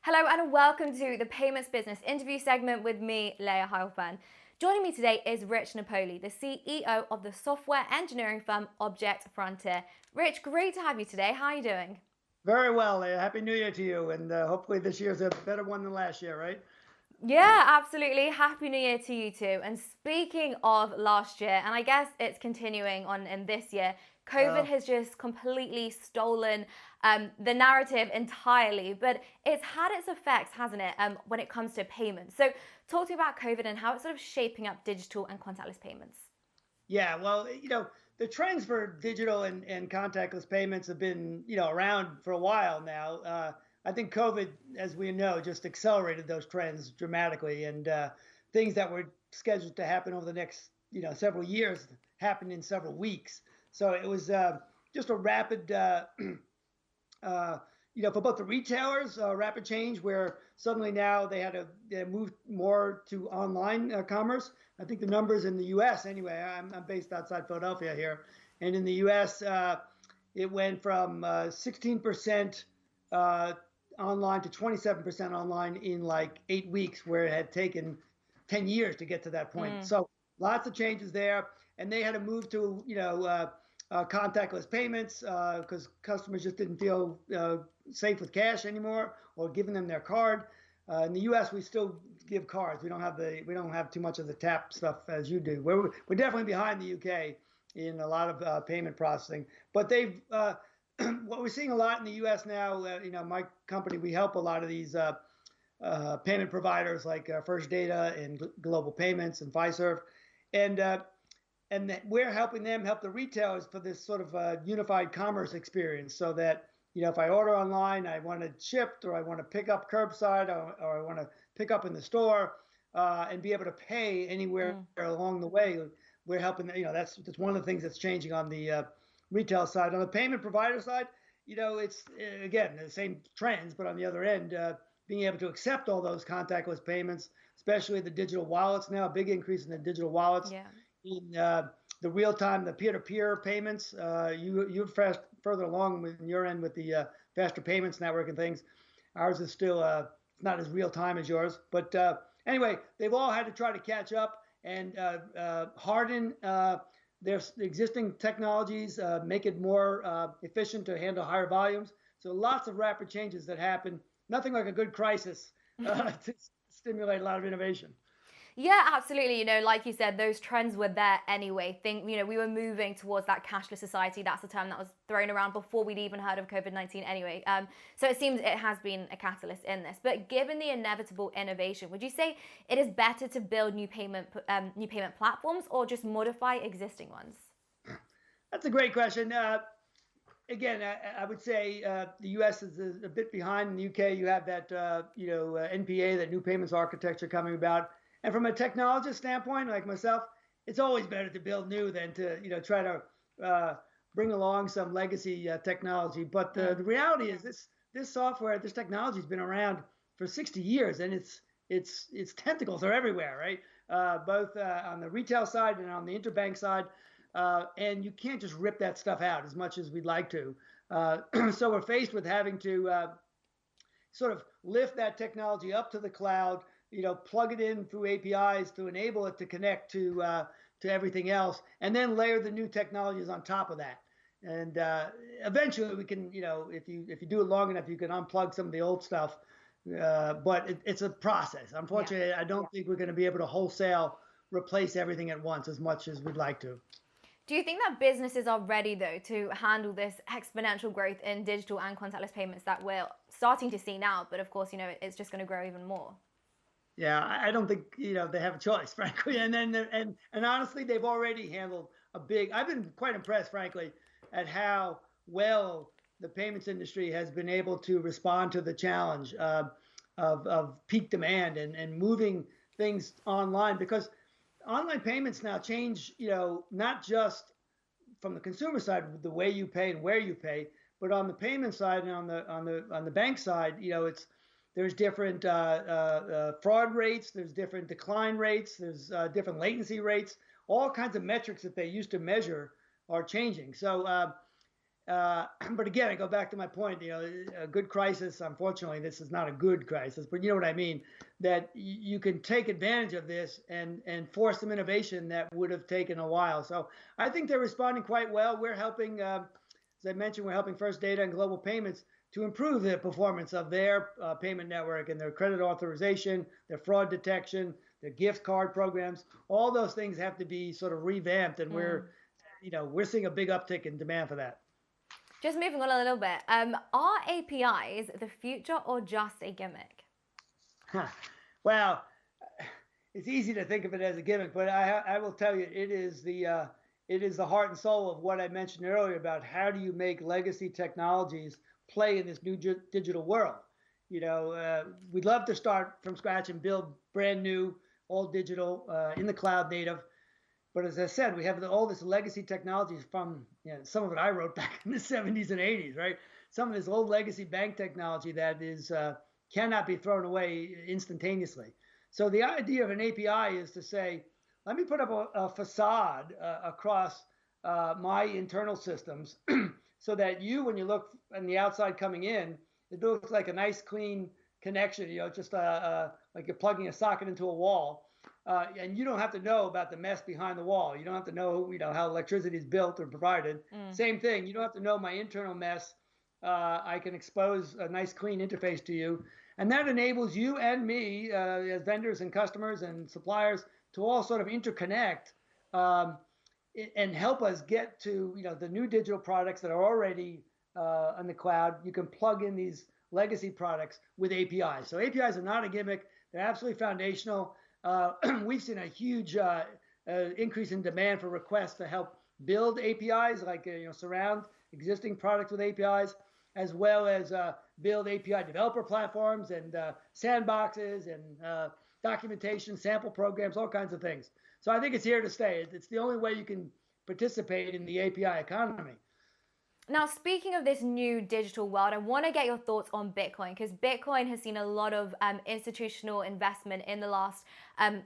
Hello and welcome to the Payments Business interview segment with me, Leah Heilfan. Joining me today is Rich Napoli, the CEO of the software engineering firm Object Frontier. Rich, great to have you today. How are you doing? Very well, Leah. Happy New Year to you, and hopefully this year's a better one than last year, right? Yeah, absolutely. Happy New Year to you too. And speaking of last year, and I guess it's continuing on in this year, COVID Uh, has just completely stolen the narrative entirely, but it's had its effects, hasn't it, when it comes to payments. So talk to me about COVID and how it's sort of shaping up digital and contactless payments. yeah, well, the trends for digital and contactless payments have been, around for a while now. I think COVID, as we know, just accelerated those trends dramatically, and things that were scheduled to happen over the next, several years happened in several weeks. So it was just a rapid uh, for both the retailers, rapid change where suddenly now they moved more to online commerce. I think the numbers in the U.S. anyway. I'm based outside Philadelphia here, and in the U.S. It went from 16% online to 27% online in like 8 weeks, where it had taken 10 years to get to that point. Mm. So lots of changes there, and they had to move to contactless payments because customers just didn't feel safe with cash anymore or giving them their card. In the U.S., we still give cards. We don't have too much of the tap stuff as you do. We're definitely behind the UK in a lot of payment processing. But they've what we're seeing a lot in the U.S. now. My company, we help a lot of these payment providers like First Data and Global Payments and Fiserv, and we're helping them help the retailers for this sort of unified commerce experience, so that if I order online, I want it shipped, or I want to pick up curbside, or I want to pick up in the store, and be able to pay anywhere Mm. along the way. We're helping. That's one of the things that's changing on the retail side. On the payment provider side, it's again the same trends, but on the other end, being able to accept all those contactless payments, especially the digital wallets now, a big increase in the digital wallets Yeah. in the real time, the peer-to-peer payments. You're further along with your end with the faster payments network and things. Ours is still not as real time as yours, but anyway, they've all had to try to catch up and harden their existing technologies, make it more efficient to handle higher volumes. So lots of rapid changes that happen. Nothing like a good crisis to stimulate a lot of innovation. Yeah, absolutely. Like you said, those trends were there anyway. We were moving towards that cashless society. That's the term that was thrown around before we'd even heard of COVID-19 anyway. So it seems it has been a catalyst in this. But given the inevitable innovation, would you say it is better to build new payment platforms or just modify existing ones? That's a great question. Again, I would say the U.S. is a bit behind. In the U.K., you have that NPA, that new payments architecture coming about. And from a technologist standpoint, like myself, it's always better to build new than to try to bring along some legacy technology. But the Mm. reality is this technology has been around for 60 years, and its tentacles are everywhere, right? Both on the retail side and on the interbank side. And you can't just rip that stuff out as much as we'd like to. So we're faced with having to sort of lift that technology up to the cloud, plug it in through APIs to enable it to connect to everything else, and then layer the new technologies on top of that. And eventually, we can, if you do it long enough, you can unplug some of the old stuff. But it's a process. Yeah. Unfortunately, I don't think we're going to be able to wholesale replace everything at once as much as we'd like to. Do you think that businesses are ready, though, to handle this exponential growth in digital and contactless payments that we're starting to see now? But of course, it's just going to grow even more. Yeah, I don't think they have a choice, frankly. And honestly, they've already handled a big. I've been quite impressed, frankly, at how well the payments industry has been able to respond to the challenge of peak demand and moving things online, because online payments now change, not just from the consumer side, the way you pay and where you pay, but on the payment side and on the bank side, there's different fraud rates, there's different decline rates, there's different latency rates, all kinds of metrics that they used to measure are changing. So But again, I go back to my point. A good crisis. Unfortunately, this is not a good crisis, but you know what I mean. That you can take advantage of this and force some innovation that would have taken a while. So I think they're responding quite well. We're helping, as I mentioned, we're helping First Data and Global Payments to improve the performance of their payment network and their credit authorization, their fraud detection, their gift card programs. All those things have to be sort of revamped, and we're seeing a big uptick in demand for that. Just moving on a little bit, are APIs the future or just a gimmick? Well, it's easy to think of it as a gimmick, but I will tell you, it is the heart and soul of what I mentioned earlier about how do you make legacy technologies play in this new digital world. We'd love to start from scratch and build brand new, all digital, in the cloud native. But as I said, we have all this legacy technologies from, some of it I wrote back in the 70s and 80s, right? Some of this old legacy bank technology that is cannot be thrown away instantaneously. So the idea of an API is to say, let me put up a facade across my internal systems so that when you look on the outside coming in, it looks like a nice clean connection, just like you're plugging a socket into a wall. And you don't have to know about the mess behind the wall. You don't have to know, how electricity is built or provided. Same thing. You don't have to know my internal mess. I can expose a nice clean interface to you. And that enables you and me as vendors and customers and suppliers to all sort of interconnect and help us get to, the new digital products that are already on the cloud. You can plug in these legacy products with APIs. So APIs are not a gimmick. They're absolutely foundational. We've seen a huge increase in demand for requests to help build APIs, like surround existing products with APIs, as well as build API developer platforms and sandboxes and documentation, sample programs, all kinds of things. So I think it's here to stay. It's the only way you can participate in the API economy. Now, speaking of this new digital world, I want to get your thoughts on Bitcoin, because Bitcoin has seen a lot of institutional investment in the last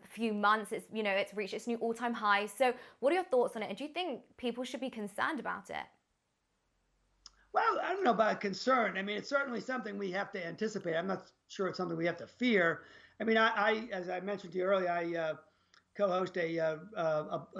few months. It's reached its new all-time high. So what are your thoughts on it? And do you think people should be concerned about it? Well, I don't know about concern. I mean, it's certainly something we have to anticipate. I'm not sure it's something we have to fear. I mean, I as I mentioned to you earlier, I co-host a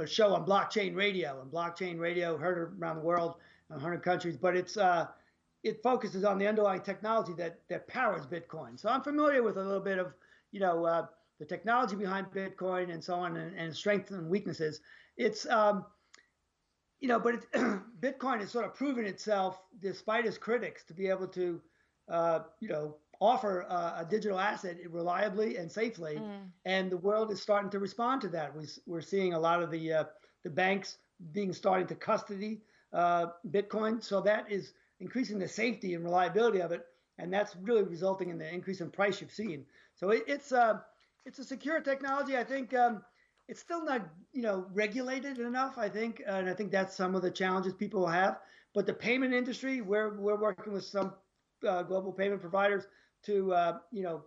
show on blockchain radio, and blockchain radio heard around the world, 100 countries, but it focuses on the underlying technology that powers Bitcoin. So I'm familiar with a little bit of the technology behind Bitcoin and so on, and strengths and weaknesses. It's Bitcoin has sort of proven itself, despite its critics, to be able to offer a digital asset reliably and safely, and the world is starting to respond to that. We're seeing a lot of the banks starting to custody Bitcoin, so that is increasing the safety and reliability of it, and that's really resulting in the increase in price you've seen. So it's a secure technology. I think it's still not regulated enough, I think, and I think that's some of the challenges people will have. But the payment industry, we're working with some global payment providers to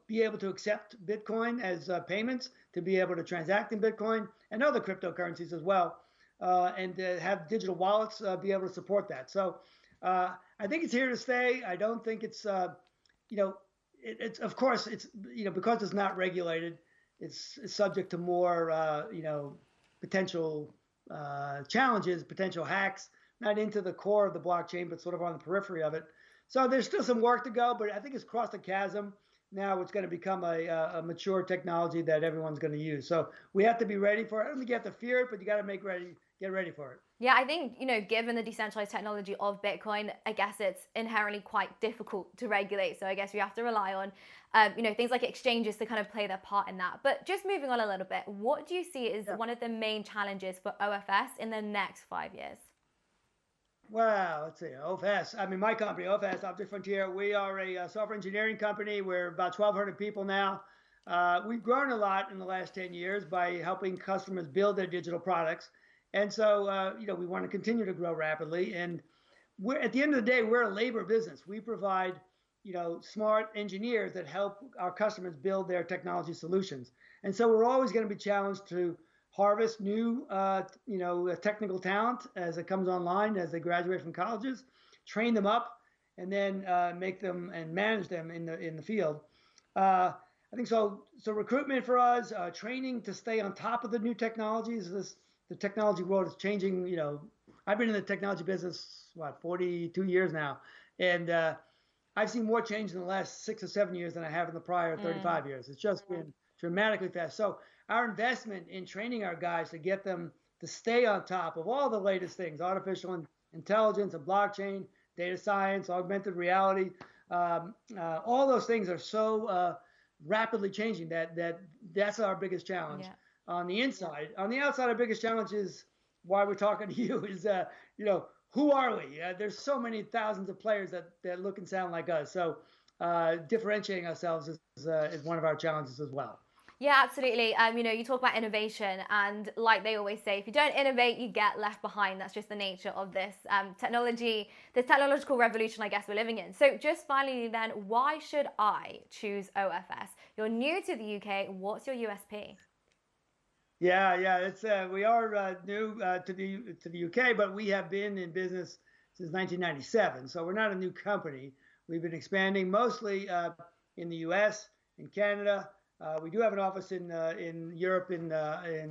be able to accept Bitcoin as payments, to be able to transact in Bitcoin and other cryptocurrencies as well, and to have digital wallets be able to support that. So I think it's here to stay. I don't think it's it's of course it's because it's not regulated, it's subject to more potential challenges, potential hacks, not into the core of the blockchain, but sort of on the periphery of it. So there's still some work to go, but I think it's crossed the chasm. Now it's going to become a mature technology that everyone's going to use. So we have to be ready for it. I don't think you have to fear it, but you got to get ready for it. Yeah, I think, given the decentralized technology of Bitcoin, I guess it's inherently quite difficult to regulate. So I guess we have to rely on, things like exchanges to kind of play their part in that. But just moving on a little bit, what do you see as one of the main challenges for OFS in the next 5 years? Well, let's see, OFS. I mean, my company, OFS, Object Frontier, we are a software engineering company. We're about 1,200 people now. We've grown a lot in the last 10 years by helping customers build their digital products. And so, we want to continue to grow rapidly. And at the end of the day, we're a labor business. We provide, smart engineers that help our customers build their technology solutions. And so we're always going to be challenged to harvest new, technical talent as it comes online, as they graduate from colleges, train them up, and then make them and manage them in the field. I think so. So recruitment for us, training to stay on top of the new technologies. The technology world is changing. I've been in the technology business 42 years now, and I've seen more change in the last 6 or 7 years than I have in the prior 35 years. It's just been dramatically fast. So our investment in training our guys to get them to stay on top of all the latest things, artificial intelligence and blockchain, data science, augmented reality, all those things are so rapidly changing that's our biggest challenge on the inside. On the outside, our biggest challenge is why we're talking to you is, who are we? There's so many thousands of players that look and sound like us. So differentiating ourselves is one of our challenges as well. Yeah, absolutely. You talk about innovation, and like they always say, if you don't innovate, you get left behind. That's just the nature of this this technological revolution, I guess, we're living in. So just finally then, why should I choose OFS? You're new to the UK. What's your USP? Yeah, it's we are new to the UK, but we have been in business since 1997. So we're not a new company. We've been expanding mostly in the US, in Canada. We do have an office in Europe, in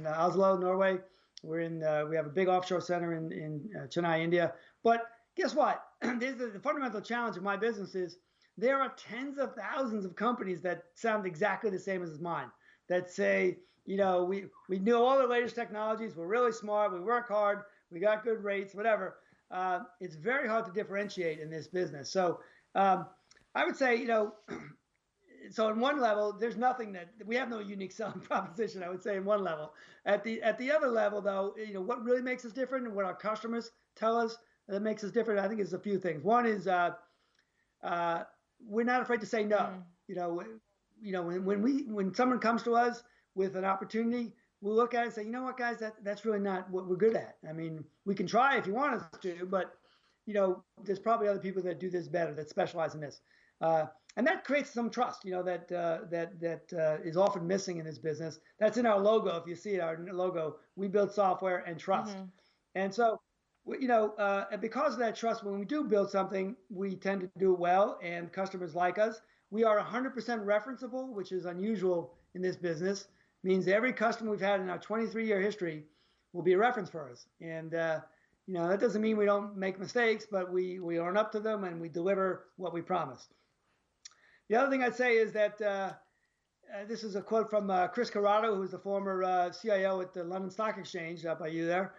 Oslo, Norway. We have a big offshore center in Chennai, India. But guess what? The fundamental challenge of my business is there are tens of thousands of companies that sound exactly the same as mine, that say, we know all the latest technologies, we're really smart, we work hard, we got good rates, whatever. It's very hard to differentiate in this business. So I would say, so on one level, there's nothing that we have no unique selling proposition, I would say, in one level. At the other level, though, what really makes us different and what our customers tell us that makes us different, I think, is a few things. One is we're not afraid to say no. When someone comes to us with an opportunity, we'll look at it and say, you know what, guys, that's really not what we're good at. I mean, we can try if you want us to, but there's probably other people that do this better, that specialize in this. And that creates some trust, that is often missing in this business. That's in our logo. If you see it, our logo, we build software and trust. And so, and because of that trust, when we do build something, we tend to do it well, and customers like us. We are 100% referenceable, which is unusual in this business. Means every customer we've had in our 23-year history will be a reference for us. And that doesn't mean we don't make mistakes, but we own up to them and we deliver what we promised. The other thing I'd say is that this is a quote from Chris Corrado, who's the former CIO at the London Stock Exchange, up by you there.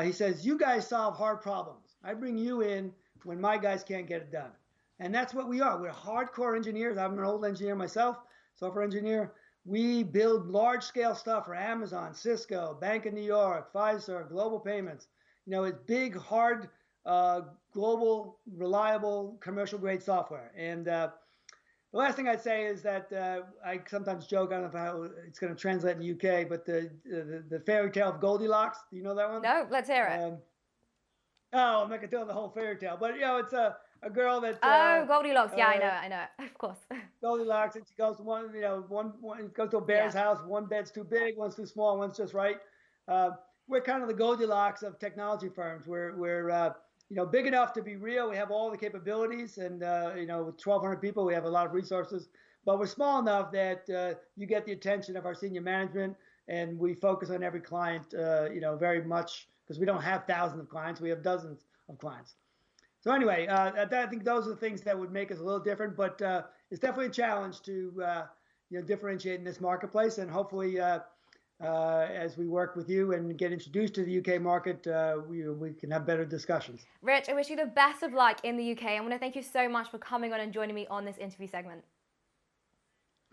He says, "You guys solve hard problems. I bring you in when my guys can't get it done." And that's what we are. We're hardcore engineers. I'm an old engineer myself, software engineer. We build large-scale stuff for Amazon, Cisco, Bank of New York, Pfizer, Global Payments. It's big, hard, global, reliable, commercial-grade software. And the last thing I'd say is that I sometimes joke, I don't know how it's going to translate in the UK, but the fairy tale of Goldilocks. Do you know that one? No, let's hear it. I'm not going to tell the whole fairy tale, but it's a girl that. Goldilocks. Yeah, I know it. Of course. Goldilocks, and she goes to one goes to a bear's house. One bed's too big, one's too small, one's just right. We're kind of the Goldilocks of technology firms. We're big enough to be real. We have all the capabilities, and with 1,200 people, we have a lot of resources. But we're small enough that you get the attention of our senior management, and we focus on every client, very much, because we don't have thousands of clients. We have dozens of clients. So anyway, I think those are the things that would make us a little different. But it's definitely a challenge to differentiate in this marketplace, and hopefully. As we work with you and get introduced to the UK market, we can have better discussions. Rich, I wish you the best of luck in the UK. I want to thank you so much for coming on and joining me on this interview segment.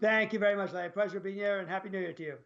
Thank you very much, Larry. Pleasure being here, and Happy New Year to you.